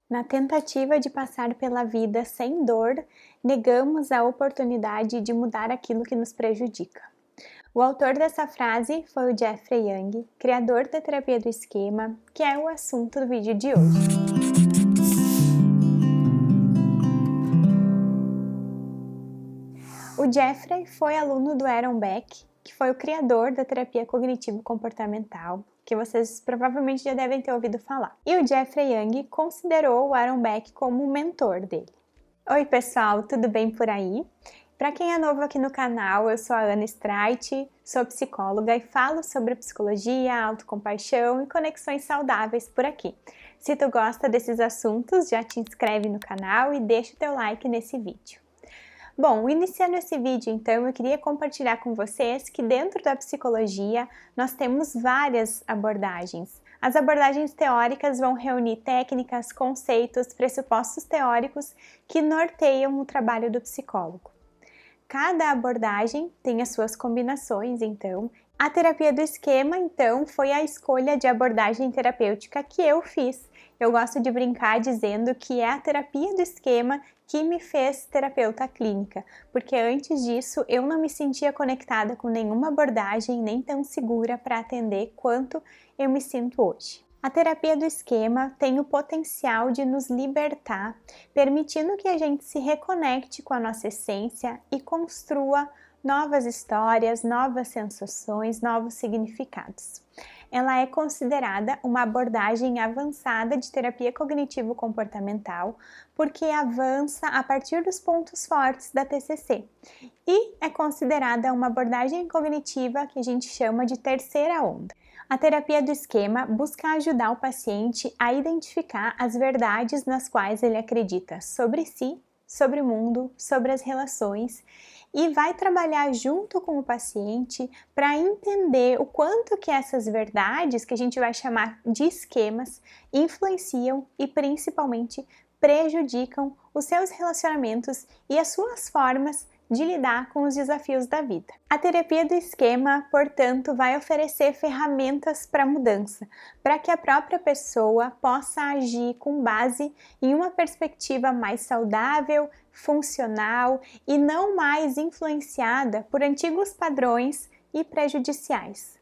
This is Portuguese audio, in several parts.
Na tentativa de passar pela vida sem dor, negamos a oportunidade de mudar aquilo que nos prejudica. O autor dessa frase foi o Jeffrey Young, criador da terapia do esquema, que é o assunto do vídeo de hoje. O Jeffrey foi aluno do Aaron Beck, que foi o criador da terapia cognitivo-comportamental, que vocês provavelmente já devem ter ouvido falar. E o Jeffrey Young considerou o Aaron Beck como o mentor dele. Oi pessoal, tudo bem por aí? Para quem é novo aqui no canal, eu sou a Ana Streit, sou psicóloga e falo sobre psicologia, autocompaixão e conexões saudáveis por aqui. Se tu gosta desses assuntos, já te inscreve no canal e deixa o teu like nesse vídeo. Bom, iniciando esse vídeo então, eu queria compartilhar com vocês que dentro da psicologia nós temos várias abordagens. As abordagens teóricas vão reunir técnicas, conceitos, pressupostos teóricos que norteiam o trabalho do psicólogo. Cada abordagem tem as suas combinações, então. A terapia do esquema, então, foi a escolha de abordagem terapêutica que eu fiz. Eu gosto de brincar dizendo que é a terapia do esquema que me fez terapeuta clínica, porque antes disso eu não me sentia conectada com nenhuma abordagem, nem tão segura para atender quanto eu me sinto hoje. A terapia do esquema tem o potencial de nos libertar, permitindo que a gente se reconecte com a nossa essência e construa novas histórias, novas sensações, novos significados. Ela é considerada uma abordagem avançada de terapia cognitivo-comportamental, porque avança a partir dos pontos fortes da TCC, e é considerada uma abordagem cognitiva que a gente chama de terceira onda. A terapia do esquema busca ajudar o paciente a identificar as verdades nas quais ele acredita sobre si, sobre o mundo, sobre as relações, e vai trabalhar junto com o paciente para entender o quanto que essas verdades, que a gente vai chamar de esquemas, influenciam e principalmente prejudicam os seus relacionamentos e as suas formas de lidar com os desafios da vida. A terapia do esquema, portanto, vai oferecer ferramentas para mudança, para que a própria pessoa possa agir com base em uma perspectiva mais saudável, funcional e não mais influenciada por antigos padrões e prejudiciais.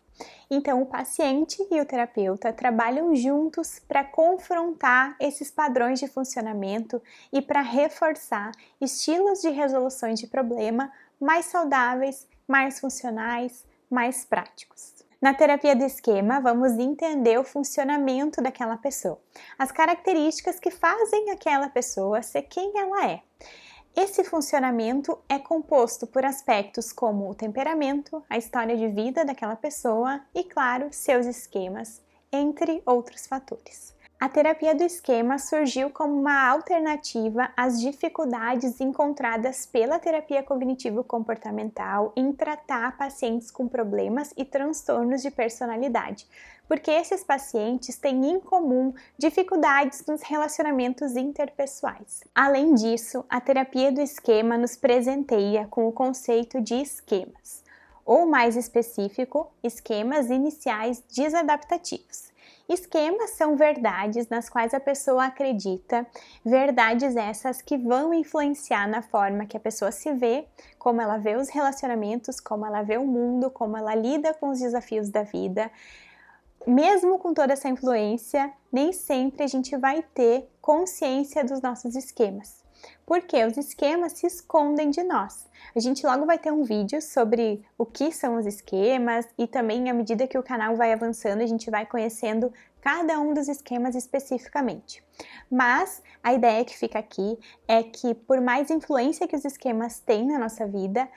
Então, o paciente e o terapeuta trabalham juntos para confrontar esses padrões de funcionamento e para reforçar estilos de resoluções de problema mais saudáveis, mais funcionais, mais práticos. Na terapia do esquema, vamos entender o funcionamento daquela pessoa, as características que fazem aquela pessoa ser quem ela é. Esse funcionamento é composto por aspectos como o temperamento, a história de vida daquela pessoa e, claro, seus esquemas, entre outros fatores. A terapia do esquema surgiu como uma alternativa às dificuldades encontradas pela terapia cognitivo-comportamental em tratar pacientes com problemas e transtornos de personalidade, porque esses pacientes têm em comum dificuldades nos relacionamentos interpessoais. Além disso, a terapia do esquema nos presenteia com o conceito de esquemas, ou mais específico, esquemas iniciais desadaptativos. Esquemas são verdades nas quais a pessoa acredita, verdades essas que vão influenciar na forma que a pessoa se vê, como ela vê os relacionamentos, como ela vê o mundo, como ela lida com os desafios da vida. Mesmo com toda essa influência, nem sempre a gente vai ter consciência dos nossos esquemas, porque os esquemas se escondem de nós. A gente logo vai ter um vídeo sobre o que são os esquemas e também, à medida que o canal vai avançando, a gente vai conhecendo cada um dos esquemas especificamente. Mas a ideia que fica aqui é que, por mais influência que os esquemas têm na nossa vida,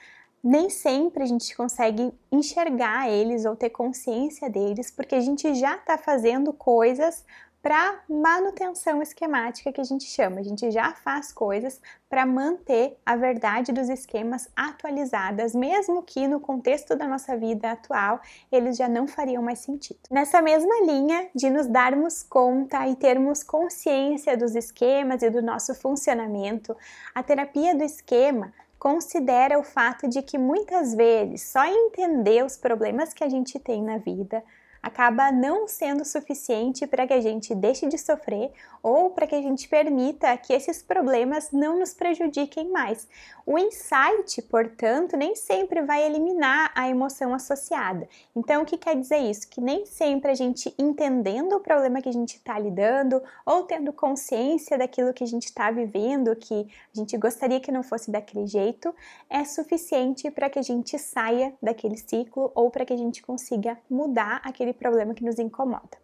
nem sempre a gente consegue enxergar eles ou ter consciência deles, porque a gente já está fazendo coisas para manutenção esquemática, que a gente chama. A gente já faz coisas para manter a verdade dos esquemas atualizadas, mesmo que no contexto da nossa vida atual eles já não fariam mais sentido. Nessa mesma linha de nos darmos conta e termos consciência dos esquemas e do nosso funcionamento, a terapia do esquema considera o fato de que muitas vezes só entender os problemas que a gente tem na vida acaba não sendo suficiente para que a gente deixe de sofrer ou para que a gente permita que esses problemas não nos prejudiquem mais. O insight, portanto, nem sempre vai eliminar a emoção associada. Então, o que quer dizer isso? Que nem sempre a gente entendendo o problema que a gente está lidando ou tendo consciência daquilo que a gente está vivendo, que a gente gostaria que não fosse daquele jeito, é suficiente para que a gente saia daquele ciclo ou para que a gente consiga mudar aquele problema que nos incomoda.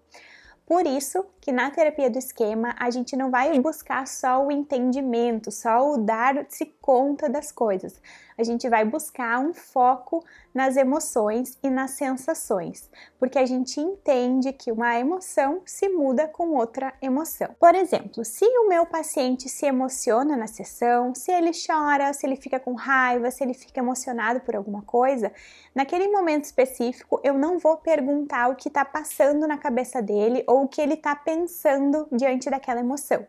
Por isso que na terapia do esquema a gente não vai buscar só o entendimento, só o dar-se conta das coisas. A gente vai buscar um foco nas emoções e nas sensações, porque a gente entende que uma emoção se muda com outra emoção. Por exemplo, se o meu paciente se emociona na sessão, se ele chora, se ele fica com raiva, se ele fica emocionado por alguma coisa, naquele momento específico eu não vou perguntar o que está passando na cabeça dele ou o que ele está pensando diante daquela emoção.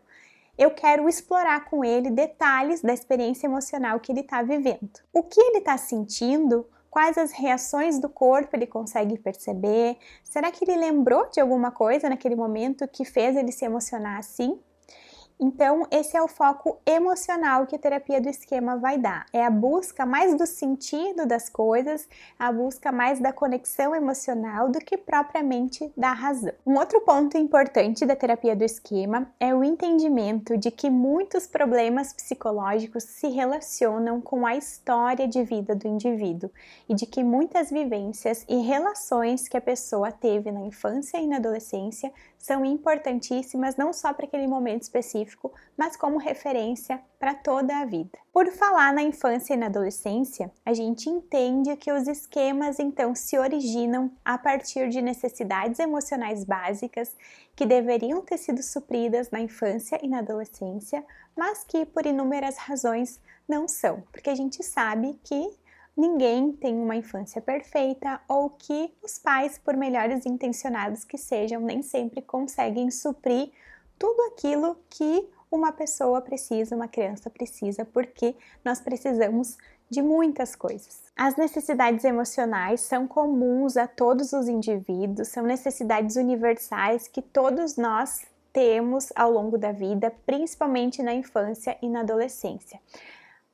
Eu quero explorar com ele detalhes da experiência emocional que ele está vivendo. O que ele está sentindo, quais as reações do corpo ele consegue perceber, será que ele lembrou de alguma coisa naquele momento que fez ele se emocionar assim? Então, esse é o foco emocional que a terapia do esquema vai dar. É a busca mais do sentido das coisas, a busca mais da conexão emocional do que propriamente da razão. Um outro ponto importante da terapia do esquema é o entendimento de que muitos problemas psicológicos se relacionam com a história de vida do indivíduo e de que muitas vivências e relações que a pessoa teve na infância e na adolescência são importantíssimas não só para aquele momento específico, mas como referência para toda a vida. Por falar na infância e na adolescência, a gente entende que os esquemas então se originam a partir de necessidades emocionais básicas que deveriam ter sido supridas na infância e na adolescência, mas que por inúmeras razões não são, porque a gente sabe que ninguém tem uma infância perfeita ou que os pais, por melhores intencionados que sejam, nem sempre conseguem suprir tudo aquilo que uma pessoa precisa, uma criança precisa, porque nós precisamos de muitas coisas. As necessidades emocionais são comuns a todos os indivíduos, são necessidades universais que todos nós temos ao longo da vida, principalmente na infância e na adolescência.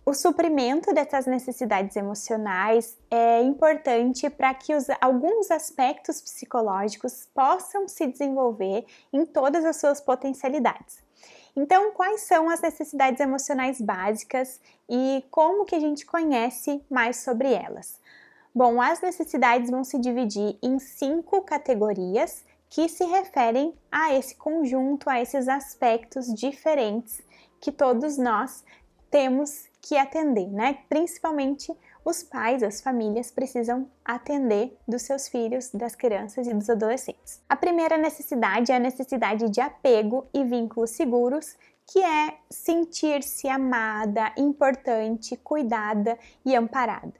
O suprimento dessas necessidades emocionais é importante para que alguns aspectos psicológicos possam se desenvolver em todas as suas potencialidades. Então, quais são as necessidades emocionais básicas e como que a gente conhece mais sobre elas? Bom, as necessidades vão se dividir em 5 categorias que se referem a esse conjunto, a esses aspectos diferentes que todos nós temos que atender, né? Principalmente os pais, as famílias precisam atender dos seus filhos, das crianças e dos adolescentes. A primeira necessidade é a necessidade de apego e vínculos seguros, que é sentir-se amada, importante, cuidada e amparada.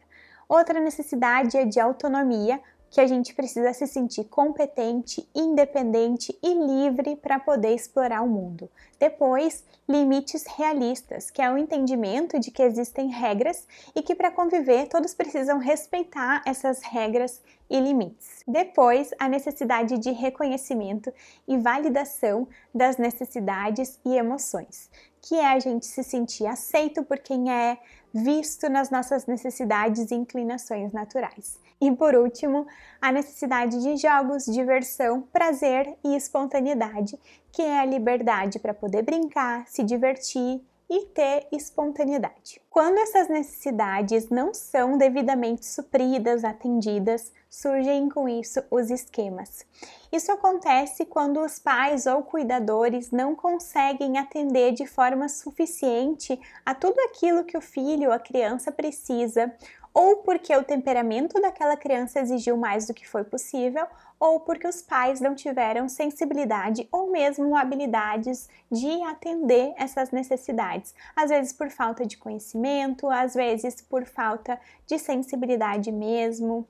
Outra necessidade é de autonomia, que a gente precisa se sentir competente, independente e livre para poder explorar o mundo. Depois, limites realistas, que é o entendimento de que existem regras e que para conviver todos precisam respeitar essas regras e limites. Depois, a necessidade de reconhecimento e validação das necessidades e emoções, que é a gente se sentir aceito por quem é, visto nas nossas necessidades e inclinações naturais. E por último, a necessidade de jogos, diversão, prazer e espontaneidade, que é a liberdade para poder brincar, se divertir e ter espontaneidade. Quando essas necessidades não são devidamente supridas, atendidas, surgem com isso os esquemas. Isso acontece quando os pais ou cuidadores não conseguem atender de forma suficiente a tudo aquilo que o filho ou a criança precisa, ou porque o temperamento daquela criança exigiu mais do que foi possível, ou porque os pais não tiveram sensibilidade ou mesmo habilidades de atender essas necessidades. Às vezes por falta de conhecimento, às vezes por falta de sensibilidade mesmo.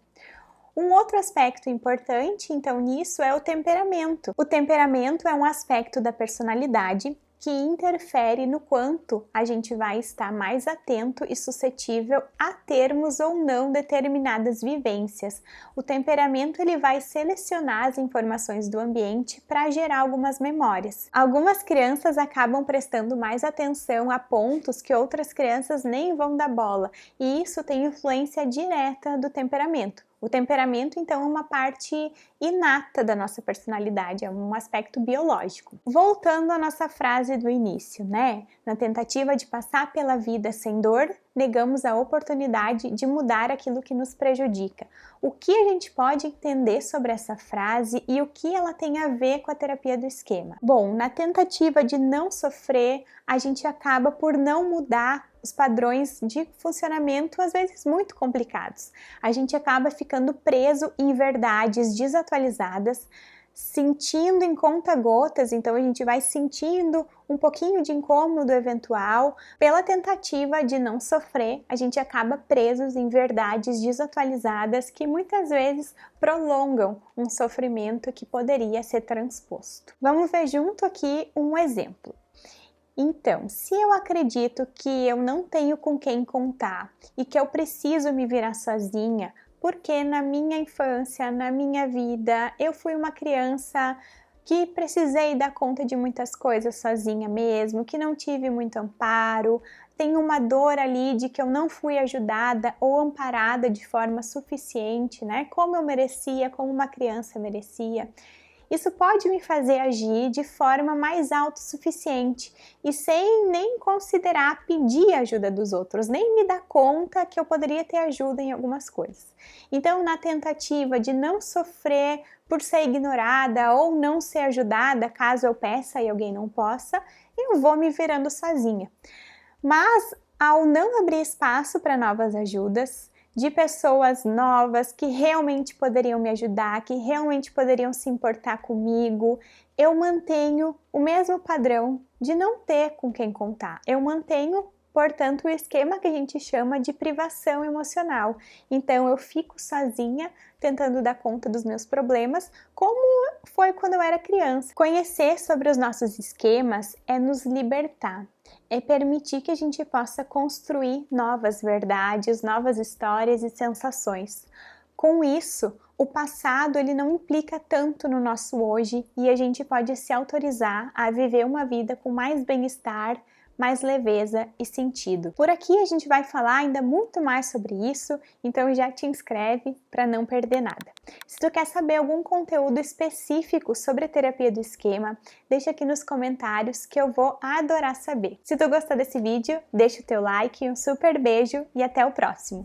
Um outro aspecto importante, então, nisso é o temperamento. O temperamento é um aspecto da personalidade que interfere no quanto a gente vai estar mais atento e suscetível a termos ou não determinadas vivências. O temperamento ele vai selecionar as informações do ambiente para gerar algumas memórias. Algumas crianças acabam prestando mais atenção a pontos que outras crianças nem vão dar bola, e isso tem influência direta do temperamento. O temperamento, então, é uma parte inata da nossa personalidade, é um aspecto biológico. Voltando à nossa frase do início, né? Na tentativa de passar pela vida sem dor, negamos a oportunidade de mudar aquilo que nos prejudica. O que a gente pode entender sobre essa frase e o que ela tem a ver com a terapia do esquema? Bom, na tentativa de não sofrer, a gente acaba por não mudar os padrões de funcionamento, às vezes muito complicados. A gente acaba ficando preso em verdades desatualizadas, sentindo em conta-gotas, então a gente vai sentindo um pouquinho de incômodo eventual. Pela tentativa de não sofrer, a gente acaba presos em verdades desatualizadas que muitas vezes prolongam um sofrimento que poderia ser transposto. Vamos ver junto aqui um exemplo. Então, se eu acredito que eu não tenho com quem contar e que eu preciso me virar sozinha, porque na minha infância, na minha vida, eu fui uma criança que precisei dar conta de muitas coisas sozinha mesmo, que não tive muito amparo, tem uma dor ali de que eu não fui ajudada ou amparada de forma suficiente, né? Como eu merecia, como uma criança merecia. Isso pode me fazer agir de forma mais autossuficiente e sem nem considerar pedir a ajuda dos outros, nem me dar conta que eu poderia ter ajuda em algumas coisas. Então, na tentativa de não sofrer por ser ignorada ou não ser ajudada, caso eu peça e alguém não possa, eu vou me virando sozinha. Mas, ao não abrir espaço para novas ajudas, de pessoas novas que realmente poderiam me ajudar, que realmente poderiam se importar comigo, eu mantenho o mesmo padrão de não ter com quem contar. Eu mantenho, portanto, o esquema que a gente chama de privação emocional. Então, eu fico sozinha, tentando dar conta dos meus problemas, como foi quando eu era criança. Conhecer sobre os nossos esquemas é nos libertar. É permitir que a gente possa construir novas verdades, novas histórias e sensações. Com isso, o passado ele não implica tanto no nosso hoje e a gente pode se autorizar a viver uma vida com mais bem-estar, mais leveza e sentido. Por aqui a gente vai falar ainda muito mais sobre isso, então já te inscreve para não perder nada. Se tu quer saber algum conteúdo específico sobre a terapia do esquema, deixa aqui nos comentários que eu vou adorar saber. Se tu gostou desse vídeo, deixa o teu like, um super beijo e até o próximo!